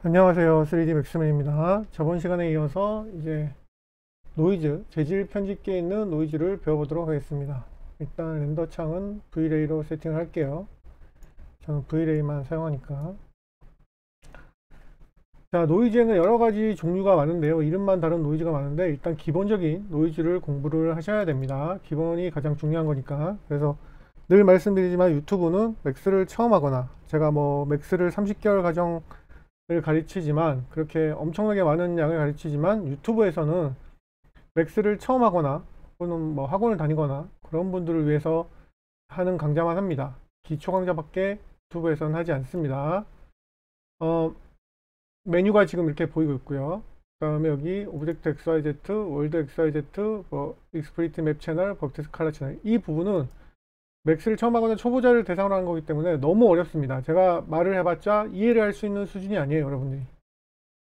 안녕하세요. 3D 맥스맨입니다. 저번 시간에 이어서 이제 노이즈, 재질 편집기에 있는 노이즈를 배워보도록 하겠습니다. 일단 렌더 창은 V-Ray로 세팅을 할게요. 저는 V-Ray만 사용하니까. 자, 노이즈에는 여러 가지 종류가 많은데요. 이름만 다른 노이즈가 많은데 일단 기본적인 노이즈를 공부를 하셔야 됩니다. 기본이 가장 중요한 거니까. 그래서 늘 말씀드리지만 유튜브는 맥스를 처음 하거나 제가 뭐 맥스를 30개월 과정 을 가르치지만 그렇게 엄청나게 많은 양을 가르치지만 유튜브에서는 맥스를 처음 하거나 또는 뭐 학원을 다니거나 그런 분들을 위해서 하는 강좌만 합니다. 기초 강좌밖에 유튜브에서는 하지 않습니다. 메뉴가 지금 이렇게 보이고 있고요. 그 다음에 여기 오브젝트 XYZ, 월드 XYZ, 뭐 익스프리트 맵 채널, 버프트 스칼라 채널, 이 부분은 맥스를 처음 하거나 초보자를 대상으로 하는 거기 때문에 너무 어렵습니다. 제가 말을 해봤자 이해를 할 수 있는 수준이 아니에요, 여러분들이.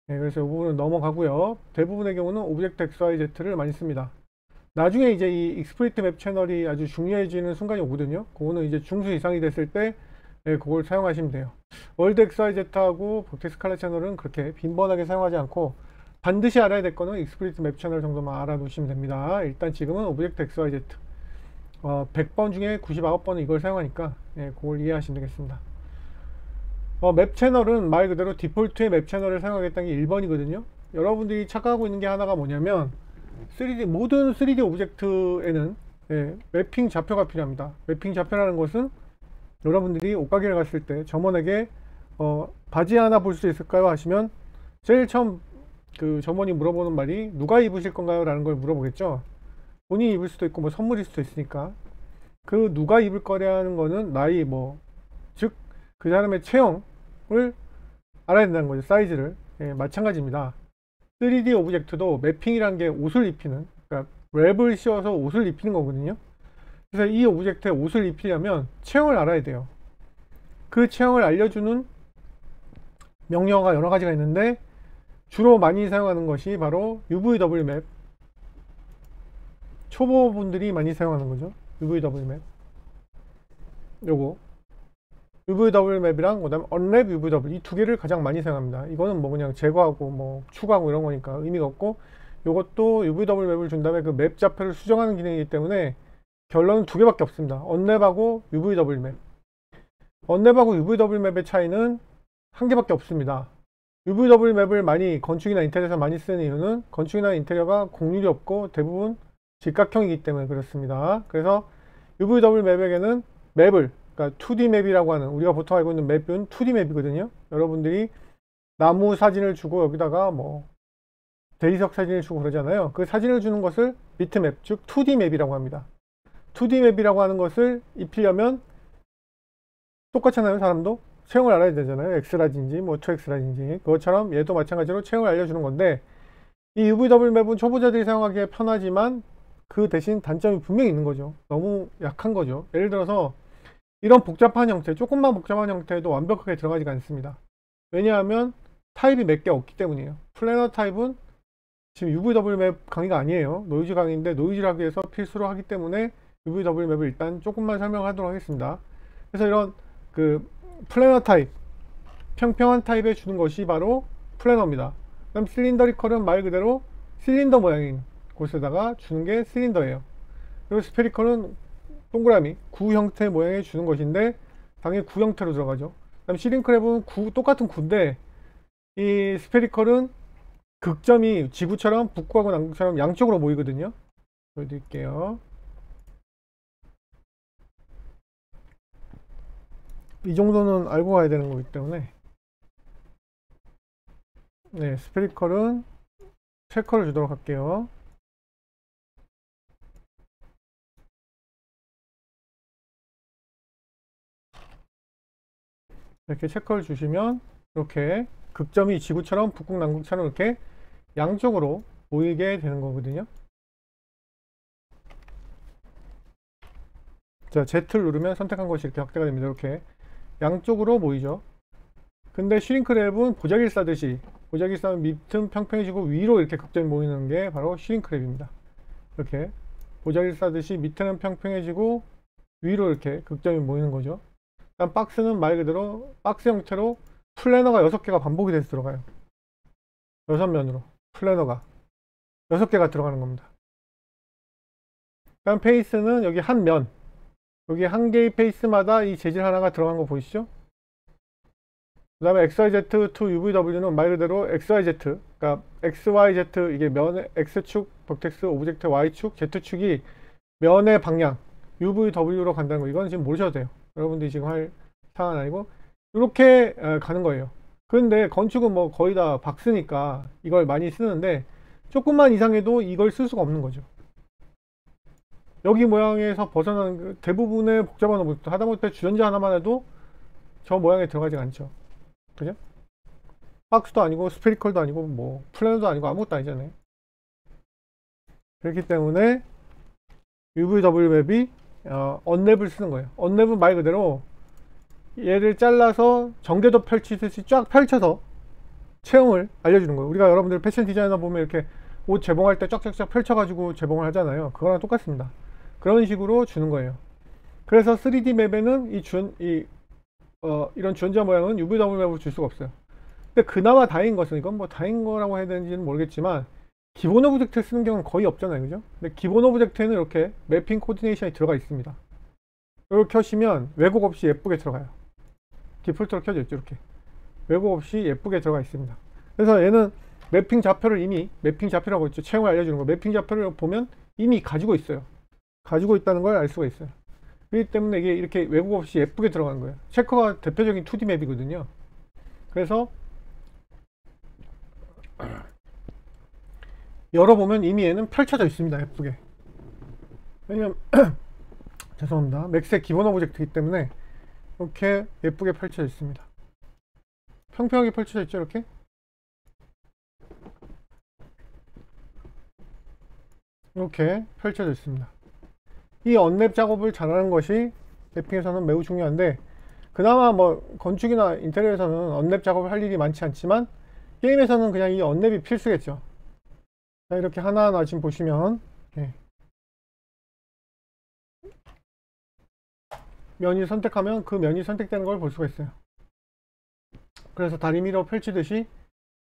네, 그래서 이 부분은 넘어가고요. 대부분의 경우는 오브젝트 XYZ를 많이 씁니다. 나중에 이제 이 익스프리트 맵 채널이 아주 중요해지는 순간이 오거든요. 그거는 이제 중수 이상이 됐을 때 네, 그걸 사용하시면 돼요. 월드 XYZ하고 버프트 스칼라 채널은 그렇게 빈번하게 사용하지 않고 반드시 알아야 될 거는 익스프리트 맵 채널 정도만 알아두시면 됩니다. 일단 지금은 오브젝트 XYZ 100번 중에 99번은 이걸 사용하니까 예, 그걸 이해하시면 되겠습니다. 맵 채널은 말 그대로 디폴트의 맵 채널을 사용하겠다는 게 1번이거든요. 여러분들이 착각하고 있는 게 하나가 뭐냐면 모든 3D 오브젝트에는 예, 매핑 좌표가 필요합니다. 매핑 좌표라는 것은 여러분들이 옷가게를 갔을 때 점원에게 바지 하나 볼 수 있을까요? 하시면 제일 처음 그 점원이 물어보는 말이 누가 입으실 건가요? 라는 걸 물어보겠죠. 본인이 입을 수도 있고 뭐 선물일 수도 있으니까 그 누가 입을 거라는 거는 나이 뭐 즉 그 사람의 체형을 알아야 된다는 거죠. 사이즈를. 예, 마찬가지입니다. 3D 오브젝트도 매핑이란 게 옷을 입히는, 그러니까 랩을 씌워서 옷을 입히는 거거든요. 그래서 이 오브젝트에 옷을 입히려면 체형을 알아야 돼요. 그 체형을 알려주는 명령어가 여러 가지가 있는데 주로 많이 사용하는 것이 바로 UVW 맵. 초보분들이 많이 사용하는 거죠. UVW 맵. 요거 UVW 맵이랑 그다음에 언랩 UVW 이 두 개를 가장 많이 사용합니다. 이거는 뭐 그냥 제거하고 뭐 추가하고 이런 거니까 의미가 없고, 요것도 UVW 맵을 준 다음에 그 맵 좌표를 수정하는 기능이기 때문에 결론은 두 개밖에 없습니다. 언랩하고 UVW 맵. 언랩하고 UVW 맵의 차이는 한 개밖에 없습니다. UVW 맵을 많이 건축이나 인테리어에서 많이 쓰는 이유는 건축이나 인테리어가 공률이 없고 대부분 직각형이기 때문에 그렇습니다. 그래서 UVW 맵에게는 맵을, 그러니까 2D 맵이라고 하는, 우리가 보통 알고 있는 맵은 2D 맵이거든요. 여러분들이 나무 사진을 주고 여기다가 뭐 대리석 사진을 주고 그러잖아요. 그 사진을 주는 것을 비트맵, 즉 2D 맵이라고 합니다. 2D 맵이라고 하는 것을 입히려면 똑같잖아요. 사람도 체형을 알아야 되잖아요. X라든지 뭐 2X라든지 그것처럼 얘도 마찬가지로 체형을 알려주는 건데, 이 UVW 맵은 초보자들이 사용하기에 편하지만 그 대신 단점이 분명히 있는 거죠. 너무 약한 거죠. 예를 들어서 이런 복잡한 형태, 조금만 복잡한 형태도 완벽하게 들어가지가 않습니다. 왜냐하면 타입이 몇 개 없기 때문이에요. 플래너 타입은 지금 UVW 맵 강의가 아니에요. 노이즈 강의인데 노이즈를 하기 위해서 필수로 하기 때문에 UVW 맵을 일단 조금만 설명하도록 하겠습니다. 그래서 이런 그 플래너 타입, 평평한 타입에 주는 것이 바로 플래너입니다. 그럼 실린더리컬은 말 그대로 실린더 모양인 곳에다가 주는 게 실린더예요. 그리고 스페리컬은 동그라미, 구 형태 모양에 주는 것인데 당연히 구 형태로 들어가죠. 그다음 시링크랩은 똑같은 구인데 이 스페리컬은 극점이 지구처럼 북구하고 남극처럼 양쪽으로 모이거든요. 보여드릴게요. 이 정도는 알고 가야 되는 거기 때문에 네, 스페리컬은 3컬을 주도록 할게요. 이렇게 체크를 주시면 이렇게 극점이 지구처럼 북극 남극처럼 이렇게 양쪽으로 보이게 되는 거거든요. 자, Z를 누르면 선택한 것이 이렇게 확대가 됩니다. 이렇게 양쪽으로 보이죠. 근데 슈링크랩은 보자기를 싸듯이, 보자기 싸면 밑은 평평해지고 위로 이렇게 극점이 모이는 게 바로 슈링크랩입니다. 이렇게 보자기를 싸듯이 밑에는 평평해지고 위로 이렇게 극점이 모이는 거죠. 일단 박스는 말 그대로 박스 형태로 플래너가 6개가 반복이 돼서 들어가요. 6면으로 플래너가 6개가 들어가는 겁니다. 다음 페이스는 여기 한 면, 여기 한 개의 페이스마다 이 재질 하나가 들어간 거 보이시죠? 그 다음에 XYZ to UVW는 말 그대로 XYZ, 그러니까 XYZ, 이게 면의 X축, 버텍스, 오브젝트 Y축, Z축이 면의 방향 UVW로 간다는 거, 이건 지금 모르셔도 돼요. 여러분들이 지금 할 사항은 아니고 이렇게 가는 거예요. 그런데 건축은 뭐 거의 다 박스니까 이걸 많이 쓰는데 조금만 이상해도 이걸 쓸 수가 없는 거죠. 여기 모양에서 벗어나는 대부분의 복잡한 오브젝트, 하다못해 주전자 하나만 해도 저 모양에 들어가지 않죠. 그죠? 박스도 아니고 스페리컬도 아니고 뭐 플래너도 아니고 아무것도 아니잖아요. 그렇기 때문에 UVW 맵이 언랩을 쓰는 거예요. 언랩은 말 그대로 얘를 잘라서 전개도 펼치듯이 쫙 펼쳐서 체형을 알려주는 거예요. 우리가 여러분들 패션 디자이너 보면 이렇게 옷 재봉할 때 쫙쫙쫙 펼쳐가지고 재봉을 하잖아요. 그거랑 똑같습니다. 그런 식으로 주는 거예요. 그래서 3D 맵에는 이런 주전자 모양은 UVW 맵으로 줄 수가 없어요. 근데 그나마 다행인 것은, 이건 뭐 다행인 거라고 해야 되는지는 모르겠지만, 기본 오브젝트를 쓰는 경우는 거의 없잖아요. 그죠? 근데 기본 오브젝트에는 이렇게 매핑 코디네이션이 들어가 있습니다. 이걸 켜시면 왜곡 없이 예쁘게 들어가요. 디폴트로 켜져 있죠. 이렇게 왜곡 없이 예쁘게 들어가 있습니다. 그래서 얘는 매핑 좌표를 이미, 매핑 좌표라고 있죠. 체형을 알려주는 거. 매핑 좌표를 보면 이미 가지고 있어요. 가지고 있다는 걸 알 수가 있어요. 그렇기 때문에 이게 이렇게 왜곡 없이 예쁘게 들어가는 거예요. 체커가 대표적인 2D 맵이거든요. 그래서 열어보면 이미 얘는 펼쳐져 있습니다. 예쁘게. 왜냐면 죄송합니다. 맥스의 기본 오브젝트이기 때문에 이렇게 예쁘게 펼쳐져 있습니다. 평평하게 펼쳐져 있죠. 이렇게 펼쳐져 있습니다. 이 언랩 작업을 잘하는 것이 매핑에서는 매우 중요한데, 그나마 뭐 건축이나 인테리어에서는 언랩 작업을 할 일이 많지 않지만 게임에서는 그냥 이 언랩이 필수겠죠. 자, 이렇게 하나하나 지금 보시면 면이 선택하면 그 면이 선택되는 걸 볼 수가 있어요. 그래서 다리미로 펼치듯이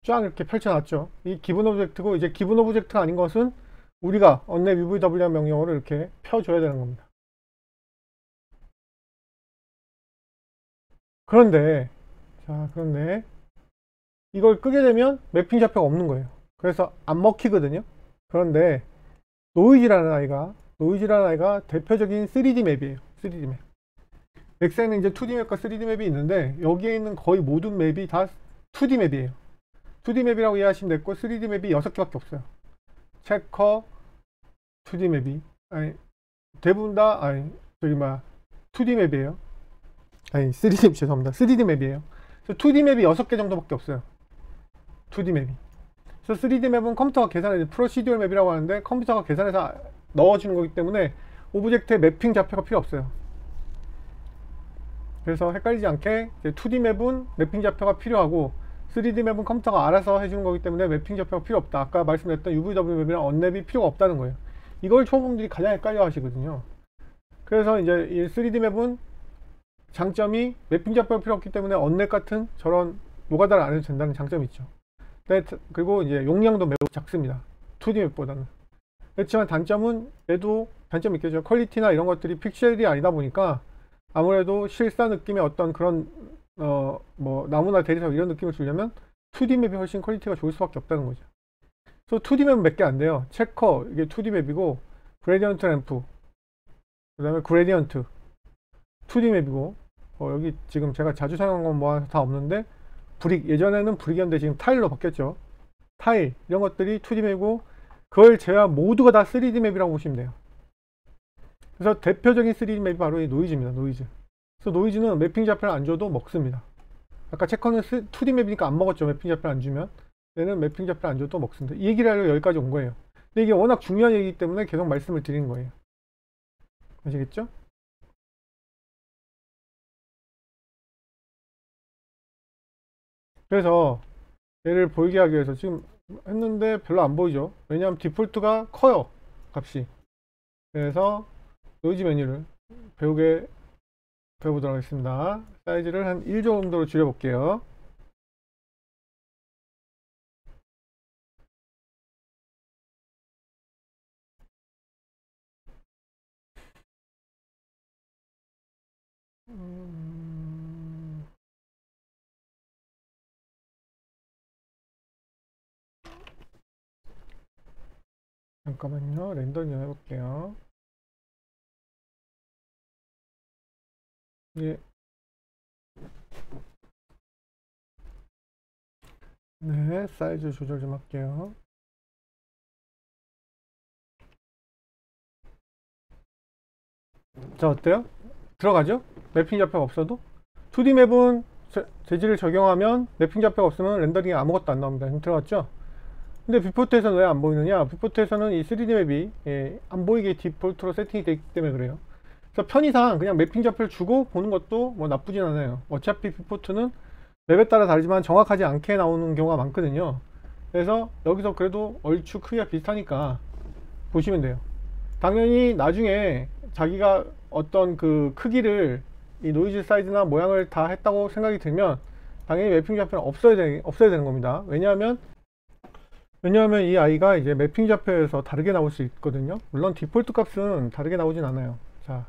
쫙 이렇게 펼쳐놨죠. 이 기본 오브젝트고, 이제 기본 오브젝트가 아닌 것은 우리가 언랩 UVW 명령어를 이렇게 펴줘야 되는 겁니다. 그런데 이걸 끄게 되면 매핑 좌표가 없는 거예요. 그래서 안 먹히거든요. 그런데 노이즈라는 아이가 대표적인 3D 맵이에요. 3D 맵. 엑스에는 이제 2D 맵과 3D 맵이 있는데, 여기에 있는 거의 모든 맵이 다 2D 맵이에요. 2D 맵이라고 이해하시면 됐고, 3D 맵이 6개밖에 없어요. 체커 2D 맵이, 대부분 다 2D 맵이에요. 3D 맵, 죄송합니다. 3D 맵이에요. 그래서 2D 맵이 6개 정도밖에 없어요. 2D 맵이. 그래서 3D 맵은 컴퓨터가 계산해서, 프로시듀얼 맵이라고 하는데 컴퓨터가 계산해서 넣어주는 거기 때문에 오브젝트의 매핑 좌표가 필요 없어요. 그래서 헷갈리지 않게 2D 맵은 매핑 좌표가 필요하고, 3D 맵은 컴퓨터가 알아서 해주는 거기 때문에 매핑 좌표가 필요 없다. 아까 말씀드렸던 UVW 맵이랑 언랩이 필요가 없다는 거예요. 이걸 초보분들이 가장 헷갈려 하시거든요. 그래서 이제 이 3D 맵은 장점이 매핑 좌표가 필요 없기 때문에 언랩 같은 저런 노가다를 안 해도 된다는 장점이 있죠. 그리고 이제 용량도 매우 작습니다. 2D 맵보다는. 그렇지만 단점은 얘도 단점이 있겠죠. 퀄리티나 이런 것들이 픽셀이 아니다 보니까 아무래도 실사 느낌의 어떤 그런 뭐 나무나 대리석 이런 느낌을 주려면 2D 맵이 훨씬 퀄리티가 좋을 수밖에 없다는 거죠. 그래서 2D 맵은 몇 개 안 돼요. 체커 이게 2D 맵이고, 그레디언트 램프, 그 다음에 그레디언트 2D 맵이고, 여기 지금 제가 자주 사용한 건 뭐 다 없는데, 브릭, 예전에는 브릭이었는데 지금 타일로 바뀌었죠. 타일 이런 것들이 2D 맵이고, 그걸 제외한 모두가 다 3D 맵이라고 보시면 돼요. 그래서 대표적인 3D 맵이 바로 이 노이즈입니다. 노이즈. 그래서 노이즈는 매핑 좌표를 안 줘도 먹습니다. 아까 체커는 2D 맵이니까 안 먹었죠. 매핑 좌표를 안 주면. 얘는 매핑 좌표를 안 줘도 먹습니다. 이 얘기를 하려고 여기까지 온 거예요. 근데 이게 워낙 중요한 얘기이기 때문에 계속 말씀을 드리는 거예요. 아시겠죠? 그래서 얘를 보이게 하기 위해서 지금 했는데 별로 안 보이죠. 왜냐하면 디폴트가 커요, 값이. 그래서 노이즈 메뉴를 배워보도록 하겠습니다. 사이즈를 한 1 정도로 줄여볼게요. 음, 잠깐만요. 렌더링 해볼게요. 예. 네, 사이즈 조절 좀 할게요. 자, 어때요? 들어가죠? 매핑 좌표가 없어도? 2D 맵은 재질을 적용하면 매핑 좌표가 없으면 렌더링이 아무것도 안 나옵니다. 지금 들어갔죠? 근데 뷰포트에서는 왜 안 보이느냐? 뷰포트에서는 이 3D 맵이 안 보이게 디폴트로 세팅이 되어 있기 때문에 그래요. 그래서 편의상 그냥 매핑 좌표를 주고 보는 것도 뭐 나쁘진 않아요. 어차피 뷰포트는 맵에 따라 다르지만 정확하지 않게 나오는 경우가 많거든요. 그래서 여기서 그래도 얼추 크기가 비슷하니까 보시면 돼요. 당연히 나중에 자기가 어떤 그 크기를 이 노이즈 사이즈나 모양을 다 했다고 생각이 들면 당연히 매핑 좌표는 없어야 되는 겁니다. 왜냐하면 이 아이가 이제 매핑 좌표에서 다르게 나올 수 있거든요. 물론 디폴트 값은 다르게 나오진 않아요. 자,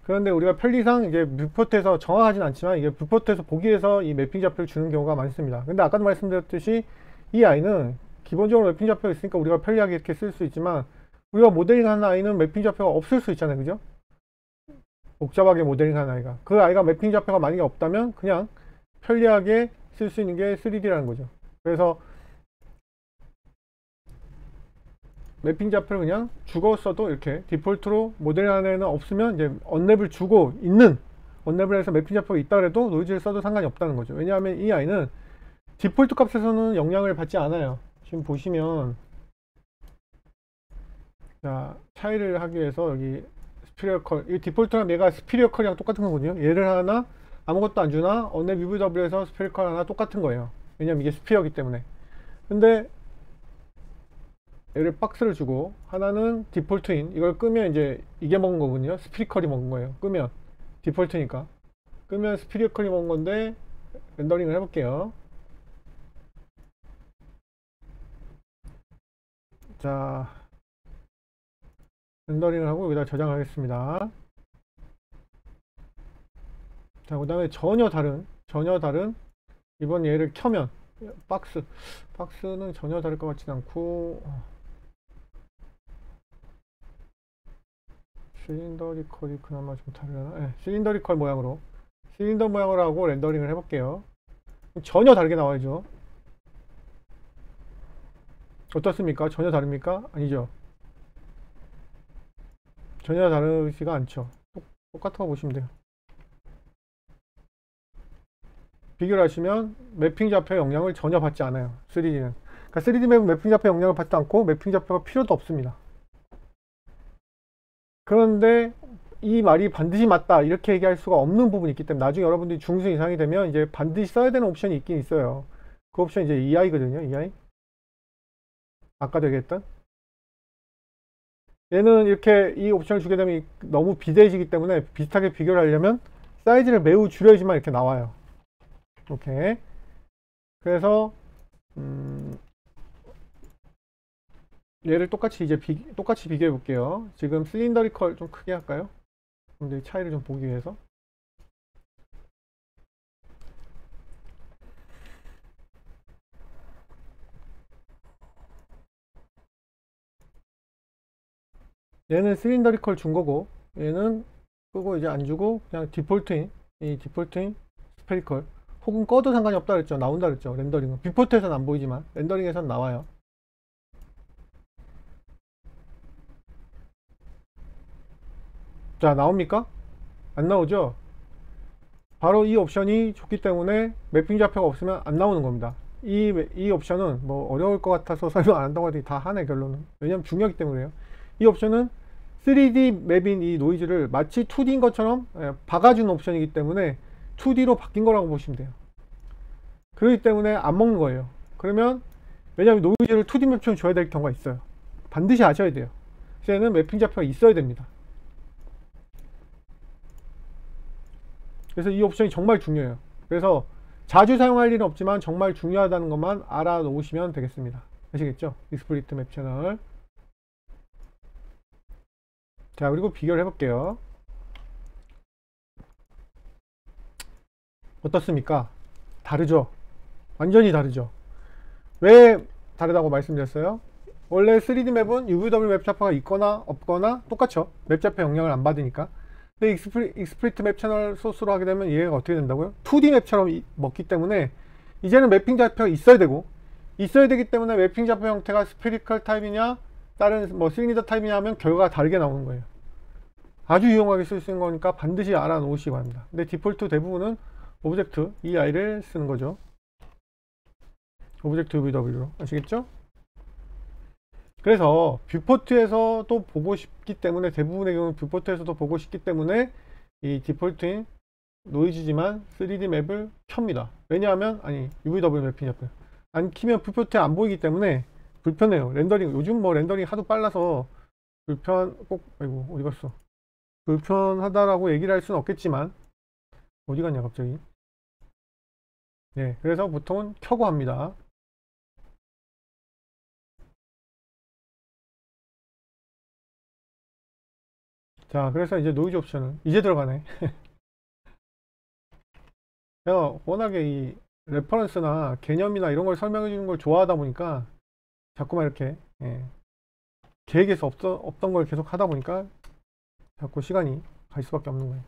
그런데 우리가 편리상 이제 뷰포트에서 정확하진 않지만 이게 뷰포트에서 보기 위해서 이 매핑 좌표를 주는 경우가 많습니다. 근데 아까도 말씀드렸듯이 이 아이는 기본적으로 매핑 좌표가 있으니까 우리가 편리하게 이렇게 쓸 수 있지만 우리가 모델링하는 아이는 매핑 좌표가 없을 수 있잖아요. 그죠? 복잡하게 모델링하는 아이가. 그 아이가 매핑 좌표가 만약에 없다면 그냥 편리하게 쓸 수 있는 게 3D라는 거죠. 그래서 매핑 좌표를 그냥 죽었어도 이렇게 디폴트로 모델 안에는 없으면 이제 언랩을 주고 있는 언랩을 해서 매핑 좌표가 있다 그래도 노이즈를 써도 상관이 없다는 거죠. 왜냐하면 이 아이는 디폴트 값에서는 영향을 받지 않아요. 지금 보시면 자, 차이를 하기 위해서 여기 스피리어 컬, 이 디폴트랑 얘가 스피리어 컬이랑 똑같은 거거든요. 얘를 하나 아무것도 안 주나 언랩 UVW에서 스피리어 컬 하나 똑같은 거예요. 왜냐면 이게 스피어이기 때문에. 근데 얘를 박스를 주고 하나는 디폴트인 이걸 끄면 이제 이게 먹은 거거든요. 스피리컬이 먹은 거예요. 끄면 디폴트니까 끄면 스피리컬이 먹은 건데 렌더링을 해볼게요. 자, 렌더링을 하고 여기다 저장하겠습니다. 자, 그 다음에 전혀 다른 이번 얘를 켜면 박스는 전혀 다를 것 같진 않고 실린더리컬이 그나마 좀 다르나? 네, 실린더리컬 모양으로 실린더 모양으로 하고 렌더링을 해볼게요. 전혀 다르게 나와야죠. 어떻습니까? 전혀 다릅니까? 아니죠. 전혀 다르지가 않죠. 똑같은 거 보시면 돼요. 비교를 하시면 매핑 좌표 영향을 전혀 받지 않아요. 3D는. 그러니까 3D 맵은 매핑 좌표 영향을 받지 않고 매핑 좌표가 필요도 없습니다. 그런데 이 말이 반드시 맞다 이렇게 얘기할 수가 없는 부분이 있기 때문에 나중에 여러분들이 중수 이상이 되면 이제 반드시 써야 되는 옵션이 있긴 있어요. 그 옵션이 이제 EI거든요. EI. 아까도 얘기했던. 얘는 이렇게 이 옵션을 주게 되면 너무 비대해지기 때문에 비슷하게 비교를 하려면 사이즈를 매우 줄여야지만 이렇게 나와요. 이렇게. 그래서 얘를 똑같이 이제 똑같이 비교해 볼게요. 지금 실린더리컬 좀 크게 할까요? 근데 차이를 좀 보기 위해서. 얘는 실린더리컬 준 거고 얘는 끄고 이제 안 주고 그냥 디폴트인 스페리컬 혹은 꺼도 상관이 없다 그랬죠. 나온다 그랬죠. 렌더링은 뷰포트에서는 안 보이지만 렌더링에서는 나와요. 자, 나옵니까? 안 나오죠? 바로 이 옵션이 좋기 때문에 매핑 좌표가 없으면 안 나오는 겁니다. 이 옵션은 뭐 어려울 것 같아서 설명 안 한다고 하더니 다 하네 결론은. 왜냐면 중요하기 때문에요. 이 옵션은 3D 맵인 이 노이즈를 마치 2D인 것처럼 박아주는 옵션이기 때문에 2D로 바뀐 거라고 보시면 돼요. 그렇기 때문에 안 먹는 거예요. 그러면 왜냐하면 노이즈를 2D 맵처럼 줘야 될 경우가 있어요. 반드시 아셔야 돼요. 그래서 얘는 매핑 좌표가 있어야 됩니다. 그래서 이 옵션이 정말 중요해요. 그래서 자주 사용할 일은 없지만 정말 중요하다는 것만 알아놓으시면 되겠습니다. 아시겠죠? 익스플리트 맵 채널. 자, 그리고 비교를 해볼게요. 어떻습니까? 다르죠? 완전히 다르죠? 왜 다르다고 말씀드렸어요? 원래 3D 맵은 UVW 맵 좌표가 있거나 없거나 똑같죠. 맵 좌표 영향을 안 받으니까. 근데 익스플리트 맵 채널 소스로 하게 되면 얘가 어떻게 된다고요? 2D 맵처럼 먹기 때문에 이제는 매핑 좌표가 있어야 되고, 있어야 되기 때문에 매핑 좌표 형태가 스페리컬 타입이냐 다른 뭐 실린더 타입이냐 하면 결과가 다르게 나오는 거예요. 아주 유용하게 쓸 수 있는 거니까 반드시 알아놓으시기 바랍니다. 근데 디폴트 대부분은 오브젝트 EI를 쓰는 거죠. 오브젝트 UVW로 아시겠죠? 그래서 뷰포트에서도 보고 싶기 때문에, 대부분의 경우는 뷰포트에서도 보고 싶기 때문에 이 디폴트인 노이즈지만 3D 맵을 켭니다. 왜냐하면 UVW 맵핑 잡혀요. 안 키면 뷰포트에 안 보이기 때문에 불편해요. 렌더링 요즘 뭐 렌더링 하도 빨라서 아이고 어디 갔어. 불편하다라고 얘기를 할 수는 없겠지만, 어디 갔냐 갑자기. 네, 그래서 보통은 켜고 합니다. 자, 그래서 이제 노이즈 옵션은 이제 들어가네. 제가 워낙에 이 레퍼런스나 개념이나 이런 걸 설명해 주는 걸 좋아하다 보니까 자꾸만 이렇게 계획에서 없던 걸 계속 하다 보니까 자꾸 시간이 갈 수밖에 없는 거예요.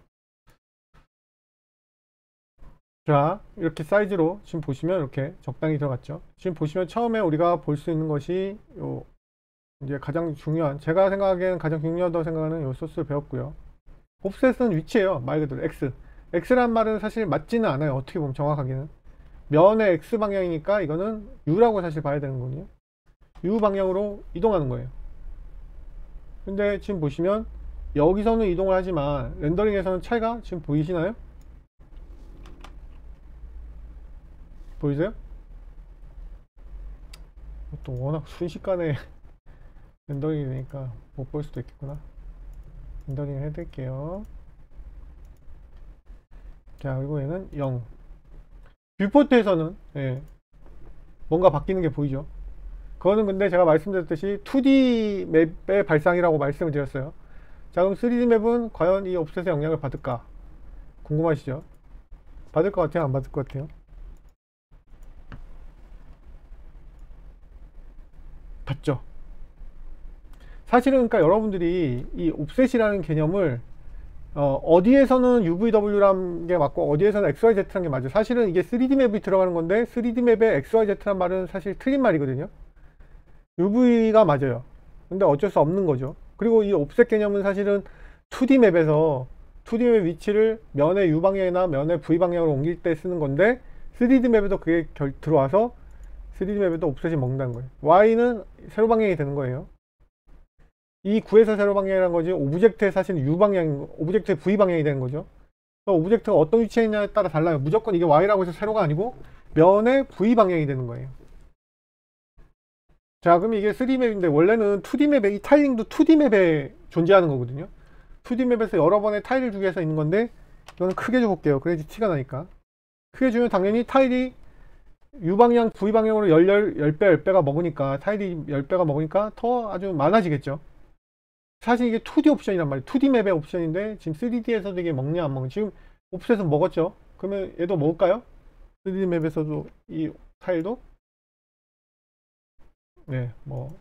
자, 이렇게 사이즈로 지금 보시면 이렇게 적당히 들어갔죠. 지금 보시면 처음에 우리가 볼 수 있는 것이 요 이제 가장 중요한, 제가 생각하기에는 가장 중요하다고 생각하는 요 소스를 배웠고요. 옵셋은 위치예요. 말 그대로 X. X란 말은 사실 맞지는 않아요. 어떻게 보면 정확하게는. 면의 X 방향이니까 이거는 U라고 사실 봐야 되는 거거든요. U 방향으로 이동하는 거예요. 근데 지금 보시면 여기서는 이동을 하지만 렌더링에서는 차이가 지금 보이시나요? 보이세요? 또 워낙 순식간에 렌더링이 되니까 못 볼 수도 있겠구나. 렌더링 해드릴게요. 자, 그리고 얘는 0. 뷰포트에서는 뭔가 바뀌는 게 보이죠. 그거는 근데 제가 말씀드렸듯이 2D 맵의 발상이라고 말씀을 드렸어요. 자, 그럼 3D 맵은 과연 이 옵셋의 영향을 받을까? 궁금하시죠? 받을 것 같아요? 안 받을 것 같아요? 받죠. 사실은 그러니까 여러분들이 이 옵셋이라는 개념을 어디에서는 UVW라는 게 맞고 어디에서는 XYZ라는 게 맞아요. 사실은 이게 3D 맵이 들어가는 건데 3D 맵에 XYZ란 말은 사실 틀린 말이거든요. UV가 맞아요. 근데 어쩔 수 없는 거죠. 그리고 이 옵셋 개념은 사실은 2D 맵에서 2D 맵의 위치를 면의 U 방향이나 면의 V 방향으로 옮길 때 쓰는 건데 3D 맵에도 그게 들어와서 3D 맵에도 옵셋이 먹는다는 거예요. Y는 세로 방향이 되는 거예요. 이 9에서 세로 방향이라는 거지, 오브젝트의 사실 U 방향, 오브젝트의 V 방향이 되는 거죠. 오브젝트가 어떤 위치에 있냐에 따라 달라요. 무조건 이게 Y라고 해서 세로가 아니고 면의 V 방향이 되는 거예요. 자, 그럼 이게 3D 맵인데 원래는 2D 맵에, 이 타일링도 2D 맵에 존재하는 거거든요. 2D 맵에서 여러 번의 타일을 주기 위해서 있는 건데, 이거는 크게 줘볼게요. 그래야지 티가 나니까. 크게 주면 당연히 타일이 U 방향, V 방향으로 10배, 10배가 먹으니까, 타일이 10배가 먹으니까 더 아주 많아지겠죠. 사실 이게 2D 옵션이란 말이에요. 2D 맵의 옵션인데 지금 3D에서도 이게 먹냐 안 먹냐. 지금 옵셋은 먹었죠. 그러면 얘도 먹을까요? 3D 맵에서도 이 타일도? 네, 뭐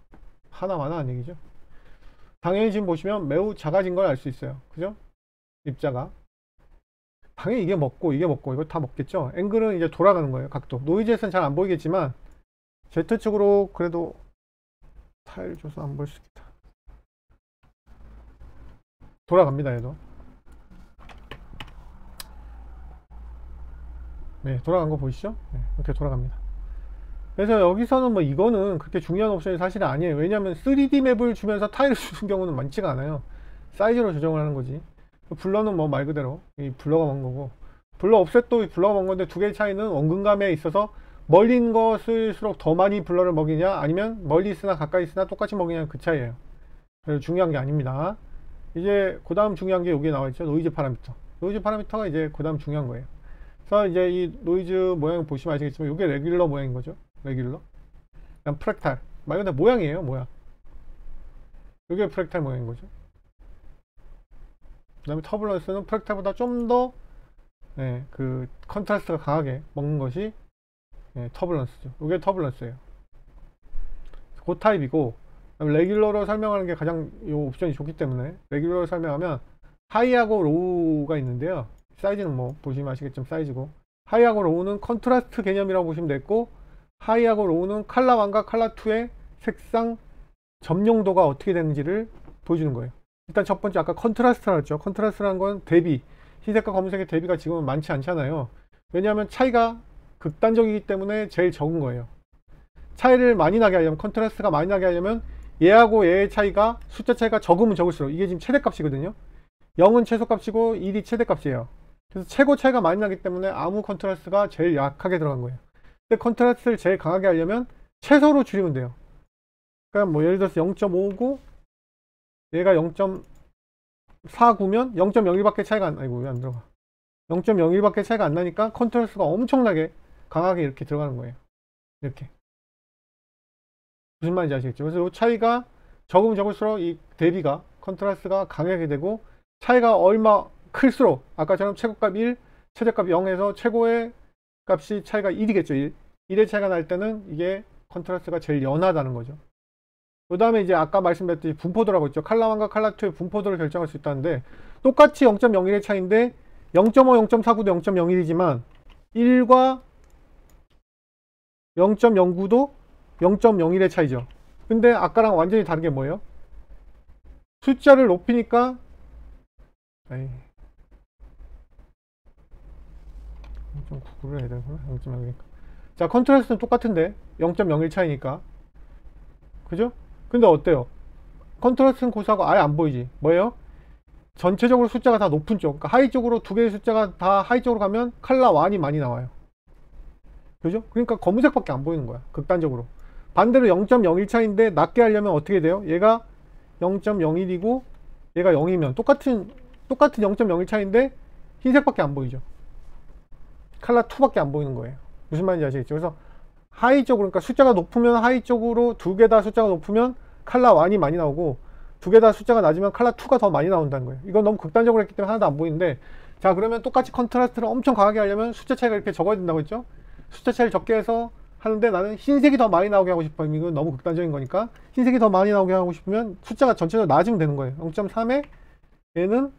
하나마나한 얘기죠. 당연히 지금 보시면 매우 작아진 걸 알 수 있어요. 그죠? 입자가. 당연히 이게 먹고 이거 다 먹겠죠. 앵글은 이제 돌아가는 거예요. 각도. 노이즈에서는 잘 안 보이겠지만 Z축으로 그래도 타일 줘서 안 볼 수 있겠다. 돌아갑니다. 얘도. 네, 돌아간 거 보이시죠? 네, 이렇게 돌아갑니다. 그래서 여기서는 뭐 이거는 그렇게 중요한 옵션이 사실 아니에요. 왜냐하면 3D 맵을 주면서 타일을 주는 경우는 많지가 않아요. 사이즈로 조정을 하는 거지. 블러는 뭐 말 그대로 이 블러가 먹은 거고, 블러 옵셋도 블러가 먹은 건데 두 개의 차이는 원근감에 있어서 멀리 있는 것일수록 더 많이 블러를 먹이냐, 아니면 멀리 있으나 가까이 있으나 똑같이 먹이냐, 그 차이예요. 그래서 중요한 게 아닙니다. 이제 그 다음 중요한 게 여기에 나와 있죠. 노이즈 파라미터. 노이즈 파라미터가 이제 그 다음 중요한 거예요. 그래서 이제 이 노이즈 모양 보시면 아시겠지만 이게 레귤러 모양인 거죠. 레귤러. 그다음 프랙탈. 말 그대로 모양이에요. 모양. 이게 프랙탈 모양인 거죠. 그 다음에 터블런스는 프랙탈보다 좀 더 예, 그 컨트라스트가 강하게 먹는 것이 예, 터뷸런스죠. 이게 터뷸런스예요. 그 타입이고, 레귤러로 설명하는 게 가장 이 옵션이 좋기 때문에 레귤러로 설명하면 하이하고 로우가 있는데요. 사이즈는 뭐 보시면 아시겠지만 사이즈고, 하이하고 로우는 컨트라스트 개념이라고 보시면 됐고, 하이하고 로우는 칼라 1과 칼라 2의 색상 점용도가 어떻게 되는지를 보여주는 거예요. 일단 첫 번째 아까 컨트라스트라고 했죠. 컨트라스트라는 건 대비, 흰색과 검은색의 대비가 지금은 많지 않잖아요. 왜냐하면 차이가 극단적이기 때문에 제일 적은 거예요. 차이를 많이 나게 하려면, 컨트라스트가 많이 나게 하려면 얘하고 얘의 차이가, 숫자 차이가 적으면 적을수록, 이게 지금 최대값이거든요. 0은 최소값이고 1이 최대값이에요. 그래서 최고 차이가 많이 나기 때문에 아무 컨트라스트가 제일 약하게 들어간 거예요. 근데 컨트라스트를 제일 강하게 하려면 최소로 줄이면 돼요. 그러니까 뭐 예를 들어서 0.5고 얘가 0.49면 0.01밖에 차이가 안, 아이고 왜 안 들어가, 0.01밖에 차이가 안 나니까 컨트라스트가 엄청나게 강하게 이렇게 들어가는 거예요. 이렇게. 무슨 말인지 아시겠죠? 그래서 이 차이가 적으면 적을수록 이 대비가, 컨트라스트가 강하게 되고, 차이가 얼마 클수록 아까처럼 최고값 1, 최저값 0에서 최고의 값이 차이가 1이겠죠. 1의 차이가 날 때는 이게 컨트라스트가 제일 연하다는 거죠. 그 다음에 이제 아까 말씀드렸듯이 분포도라고 있죠. 칼라 1과 칼라 2의 분포도를 결정할 수 있다는데, 똑같이 0.01의 차이인데 0.5, 0.49도 0.01이지만 1과 0.09도 0.01의 차이죠. 근데 아까랑 완전히 다른 게 뭐예요? 숫자를 높이니까, 에이, 0.99를 해야 되구나. 0.01이니까. 자, 컨트라스트는 똑같은데 0.01 차이니까, 그죠? 근데 어때요? 컨트라스트는 고사하고 아예 안 보이지. 뭐예요? 전체적으로 숫자가 다 높은 쪽, 그러니까 하이 쪽으로 두 개의 숫자가 다 하이 쪽으로 가면 칼라 1이 많이 나와요. 그죠? 그러니까 검은색밖에 안 보이는 거야, 극단적으로. 반대로 0.01 차이인데 낮게 하려면 어떻게 돼요? 얘가 0.01이고 얘가 0이면 똑같은 0.01 차이인데 흰색밖에 안 보이죠. 칼라 2밖에 안 보이는 거예요. 무슨 말인지 아시겠죠? 그래서 하이 쪽으로, 그러니까 숫자가 높으면 하이 쪽으로, 두 개 다 숫자가 높으면 칼라 1이 많이 나오고, 두 개 다 숫자가 낮으면 칼라 2가 더 많이 나온다는 거예요. 이건 너무 극단적으로 했기 때문에 하나도 안 보이는데, 자, 그러면 똑같이 컨트라스트를 엄청 강하게 하려면 숫자 차이가 이렇게 적어야 된다고 했죠? 숫자 차이를 적게 해서 하는데, 나는 흰색이 더 많이 나오게 하고 싶어요. 이건 너무 극단적인 거니까 흰색이 더 많이 나오게 하고 싶으면 숫자가 전체적으로 낮으면 되는 거예요. 0.3에 얘는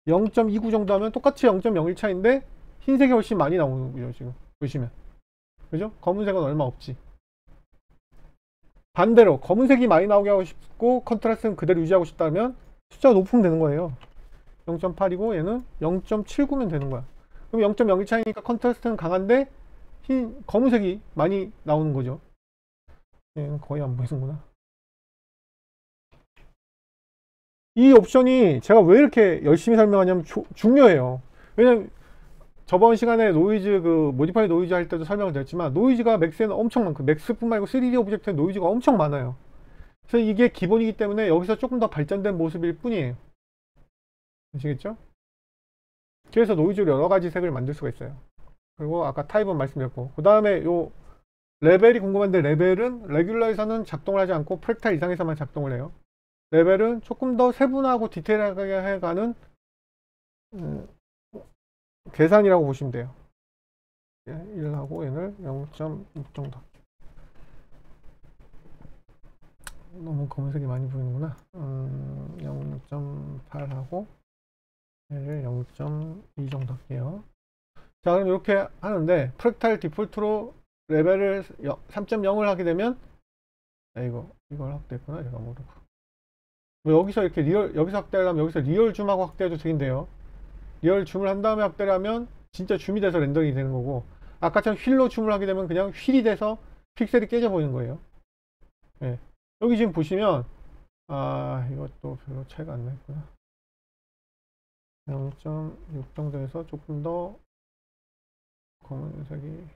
0.29 정도 하면 똑같이 0.01 차인데 흰색이 훨씬 많이 나오는 거죠. 지금 보시면, 그죠? 검은색은 얼마 없지. 반대로 검은색이 많이 나오게 하고 싶고 컨트라스트는 그대로 유지하고 싶다면 숫자가 높으면 되는 거예요. 0.8이고 얘는 0.79면 되는 거야. 그럼 0.01 차이니까 컨트라스트는 강한데 검은색이 많이 나오는 거죠. 얘는 거의 안 보이는구나. 이 옵션이 제가 왜 이렇게 열심히 설명하냐면 중요해요. 왜냐면 저번 시간에 노이즈, 그 모디파이 노이즈 할 때도 설명을 드렸지만, 노이즈가 맥스에는 엄청 많고, 맥스뿐만 아니고 3D 오브젝트에 노이즈가 엄청 많아요. 그래서 이게 기본이기 때문에 여기서 조금 더 발전된 모습일 뿐이에요. 아시겠죠? 그래서 노이즈로 여러 가지 색을 만들 수가 있어요. 그리고 아까 타입은 말씀드렸고, 그 다음에 요 레벨이 궁금한데, 레벨은 레귤러에서는 작동을 하지 않고 프랙탈 이상에서만 작동을 해요. 레벨은 조금 더 세분화하고 디테일하게 해가는 계산이라고 보시면 돼요. 1하고 얘를 0.6 정도. 너무 검은색이 많이 보이는구나. 0.8하고 얘를 0.2 정도 할게요. 자, 그럼 이렇게 하는데, 프랙탈 디폴트로 레벨을 3.0을 하게 되면, 이걸 확대했구나. 제가 모르고. 뭐 여기서 이렇게 여기서 확대를 하면 여기서 리얼 줌하고 확대해도 되긴데요. 리얼 줌을 한 다음에 확대를 하면 진짜 줌이 돼서 렌더링이 되는 거고, 아까처럼 휠로 줌을 하게 되면 그냥 휠이 돼서 픽셀이 깨져 보이는 거예요. 네. 여기 지금 보시면, 이것도 별로 차이가 안 나있구나. 0.6 정도에서 조금 더 검은색이,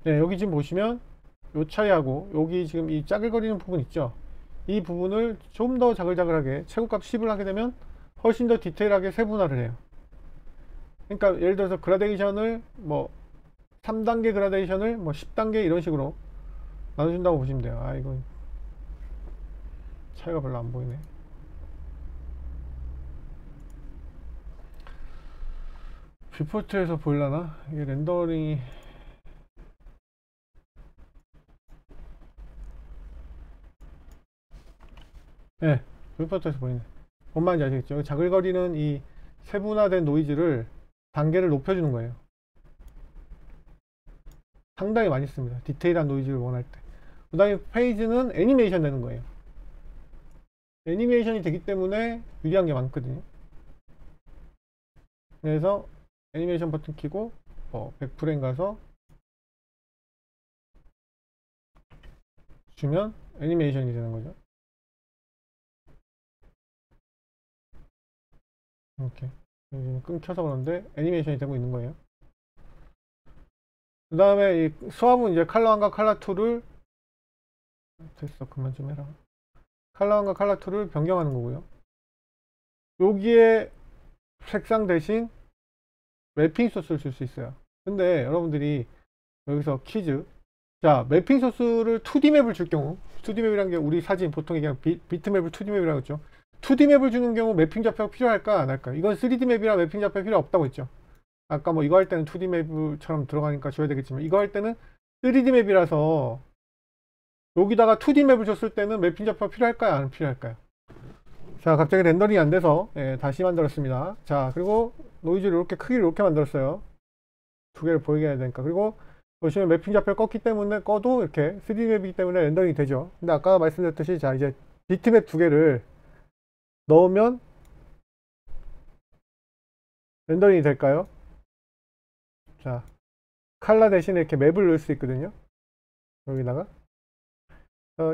네, 여기 지금 보시면 요 차이하고 여기 지금 이 짜글거리는 부분 있죠? 이 부분을 좀 더 자글자글하게 최고값 10을 하게 되면 훨씬 더 디테일하게 세분화를 해요. 그러니까 예를 들어서 그라데이션을 뭐 3단계 그라데이션을 뭐 10단계 이런 식으로 나눠준다고 보시면 돼요. 이건 차이가 별로 안 보이네. 뷰포트에서 보일라나? 이게 렌더링이 네, 뷰포트에서 보이네. 뭔 말인지 아시겠죠? 자글거리는 이 세분화된 노이즈를 단계를 높여주는 거예요. 상당히 많이 씁니다. 디테일한 노이즈를 원할 때. 그 다음에 페이지는 애니메이션 되는 거예요. 애니메이션이 되기 때문에 유리한 게 많거든요. 그래서 애니메이션 버튼 키고 백프레임 가서 주면 애니메이션이 되는 거죠. 이렇게 지금 끊겨서 그런데 애니메이션이 되고 있는 거예요. 그 다음에 이 수압은 이제 컬러 1과 컬러 2를 됐어, 그만 좀 해라. 컬러 1과 컬러 2를 변경하는 거고요. 여기에 색상 대신 매핑 소스를 줄 수 있어요. 근데 여러분들이 여기서 퀴즈, 자, 매핑 소스를 2D 맵을 줄 경우, 2D 맵이란 게 우리 사진 보통 얘기하는 비트맵을 2D 맵이라고 했죠. 2D 맵을 주는 경우 매핑 좌표가 필요할까 안 할까? 이건 3D 맵이라 매핑 좌표 필요 없다고 했죠. 아까 뭐 이거 할 때는 2D 맵처럼 들어가니까 줘야 되겠지만, 이거 할 때는 3D 맵이라서 여기다가 2D 맵을 줬을 때는 매핑 좌표가 필요할까요? 안 필요할까요? 자, 갑자기 렌더링이 안 돼서 다시 만들었습니다. 자, 그리고 노이즈를 이렇게 크기를 이렇게 만들었어요. 두 개를 보이게 해야 되니까. 그리고 보시면 매핑 좌표를 껐기 때문에 꺼도 이렇게 3D 맵이기 때문에 렌더링이 되죠. 근데 아까 말씀드렸듯이, 자, 이제 비트맵 두 개를 넣으면 렌더링이 될까요? 자, 칼라 대신에 이렇게 맵을 넣을 수 있거든요. 여기다가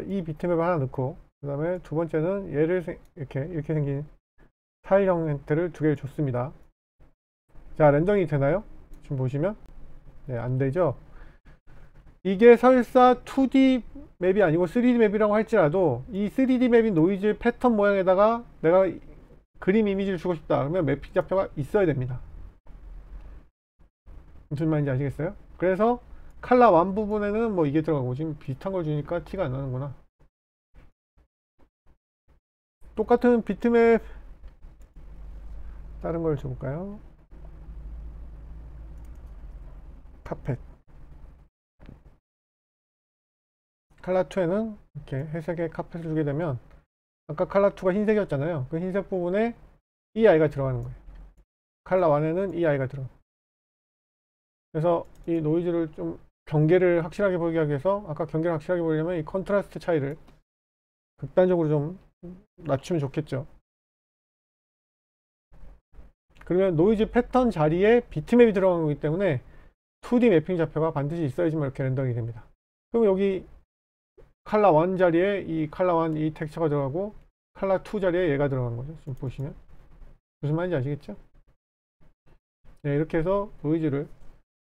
이 비트맵을 하나 넣고, 그 다음에 두 번째는 얘를 이렇게 생긴 타일 형태를 두 개를 줬습니다. 자, 렌더링이 되나요? 지금 보시면 네, 안 되죠. 이게 설사 2D 맵이 아니고 3D 맵이라고 할지라도 이 3D 맵인 노이즈 패턴 모양에다가 내가 그림 이미지를 주고 싶다 그러면 매핑 좌표가 있어야 됩니다. 무슨 말인지 아시겠어요? 그래서 컬러 1 부분에는 뭐 이게 들어가고, 지금 비슷한 걸 주니까 티가 안 나는구나. 똑같은 비트맵 다른 걸 줘볼까요? 카펫. 컬러 2에는 이렇게 회색의 카펫을 주게 되면, 아까 컬러 2가 흰색이었잖아요. 그 흰색 부분에 이 아이가 들어가는 거예요. 컬러 1에는 이 아이가 들어가요. 그래서 이 노이즈를 좀 경계를 확실하게 보이게 하기 위해서, 아까 경계를 확실하게 보이려면 이 컨트라스트 차이를 극단적으로 좀 낮추면 좋겠죠. 그러면 노이즈 패턴 자리에 비트맵이 들어가는 거기 때문에 2D 매핑 좌표가 반드시 있어야지만 이렇게 렌더링이 됩니다. 그럼 여기 컬러 1 자리에 이 컬러 1 이 텍스처가 들어가고, 컬러 2 자리에 얘가 들어간 거죠. 지금 보시면 무슨 말인지 아시겠죠? 네, 이렇게 해서 노이즈를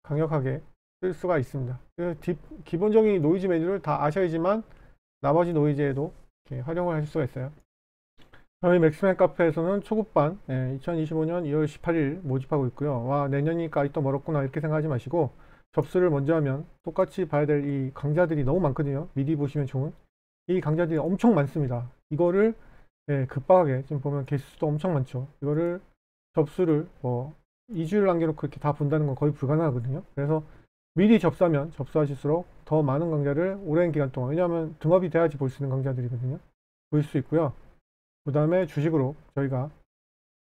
강력하게 쓸 수가 있습니다. 그래서 기본적인 노이즈 메뉴를 다 아셔야지만 나머지 노이즈에도 이렇게 활용을 하실 수가 있어요. 저희 맥스맨 카페에서는 초급반 2025년 2월 18일 모집하고 있고요. 와, 내년이니까 아직도 멀었구나 이렇게 생각하지 마시고, 접수를 먼저 하면 똑같이 봐야 될 이 강좌들이 너무 많거든요. 미리 보시면 좋은 이 강좌들이 엄청 많습니다. 이거를 급박하게 지금 보면 개수도 엄청 많죠. 이거를 접수를 뭐 2주를 남겨놓고 이렇게 다 본다는 건 거의 불가능하거든요. 그래서 미리 접수하면 접수하실수록 더 많은 강좌를 오랜 기간 동안, 왜냐하면 등업이 돼야지 볼 수 있는 강좌들이거든요. 볼 수 있고요. 그 다음에 주식으로, 저희가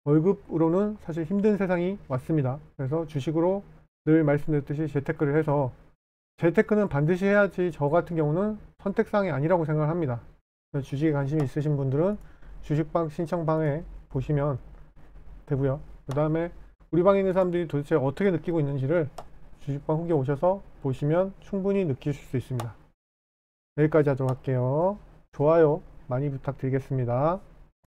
월급으로는 사실 힘든 세상이 왔습니다. 그래서 주식으로 늘 말씀드렸듯이 재테크를 해서, 재테크는 반드시 해야지 저 같은 경우는 선택사항이 아니라고 생각을 합니다. 주식에 관심이 있으신 분들은 주식방 신청방에 보시면 되고요. 그 다음에 우리 방에 있는 사람들이 도대체 어떻게 느끼고 있는지를 주식방 후기에 오셔서 보시면 충분히 느끼실 수 있습니다. 여기까지 하도록 할게요. 좋아요 많이 부탁드리겠습니다.